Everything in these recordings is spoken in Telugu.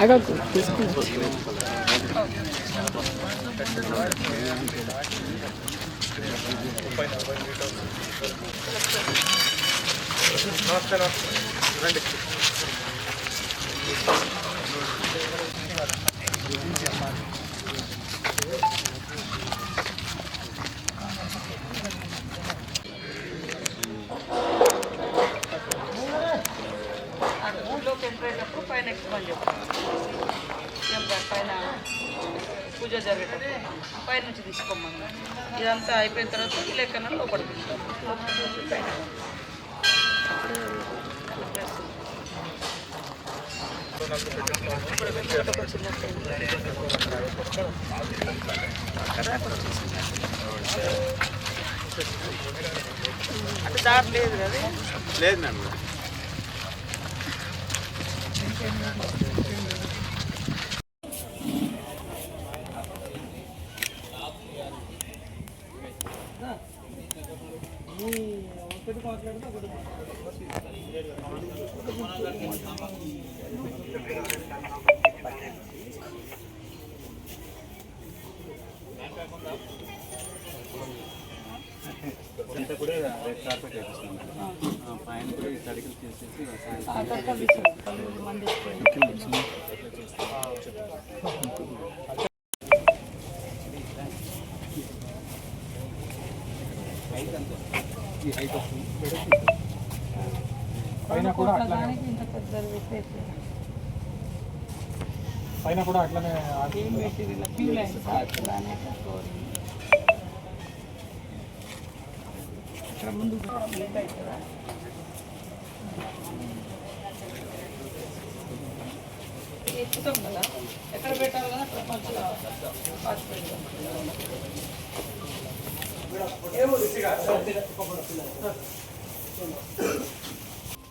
ఆగకు తీసుకుంటా. నమస్తే రండి. టెంపరేచర్ పైన ఎక్కువని చెప్పాలి. పైన పూజ జరిగేటప్పుడు పైన నుంచి తీసుకోమని ఇదంతా అయిపోయిన తర్వాత ఈ లెక్కన లోపలికి పైన అంటే దారి లేదు కదా. లేదు మ్యామ్. అంతా కూడా రెడ్ కార్పెట్ వేపిస్తున్నాం. పైన కూడా ఈ తడికలు తీసేసి పైన కూడా అట్లనే ఇక్కడ ముందు లేట్ అవుతుందా? ఎక్కుతాం కదా, ఎక్కడ పెట్టాలి కదా ప్రపంచంలో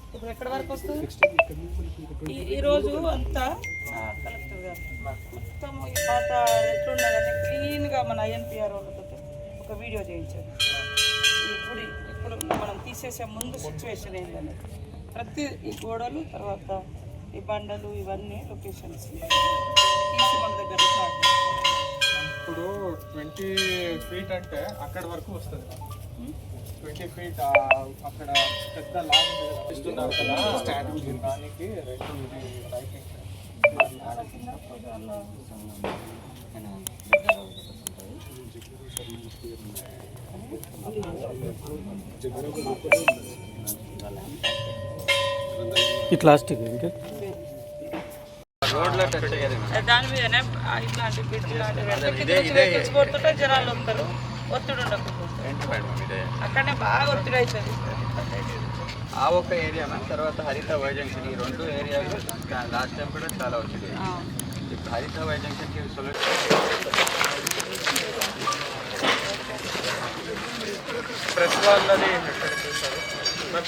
ఇప్పుడు ఎక్కడి వరకు వస్తుంది? ఈరోజు అంతా కలెక్టర్ గారు మొత్తం ఈ పాత ఎట్లున్నదని క్లీన్గా మన ఐఎన్పిఆర్ వాళ్ళతో ఒక వీడియో చేయించారు. ఇప్పుడు మనం తీసేసే ముందు సిచ్యువేషన్ ఏంటంటే ప్రతి ఈ గోడలు తర్వాత ఈ బండలు ఇవన్నీ లొకేషన్స్ తీసి మన దగ్గర స్టార్ట్ చేస్తాం. ఇప్పుడు 20 feet అంటే అక్కడ వరకు వస్తుంది. 20 feet అక్కడ పెద్ద లాగ్ ఇస్తున్నారు కదా స్టాండ్, దానికి రెండు టైపింగ్ ఈ ప్లాస్టిక్ ఇంకా దాని మీదనే ఇట్లాంటి బిడ్డ లాంటి కొడుతుంటే జనాలు వస్తారు, ఒత్తిడి ఉండకపోతే అక్కడనే బాగా ఒత్తిడి అవుతుంది. ఆ ఒక్క ఏరియా మ్యామ్. తర్వాత హరిత వై జంక్షన్, ఈ రెండు ఏరియాలు లాస్ట్ టైం కూడా చాలా వచ్చింది. ఇప్పుడు హరిత వై జంక్షన్కి ప్రెస్ వాళ్ళని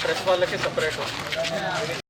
ప్రెస్ వాళ్ళకి సపరేట్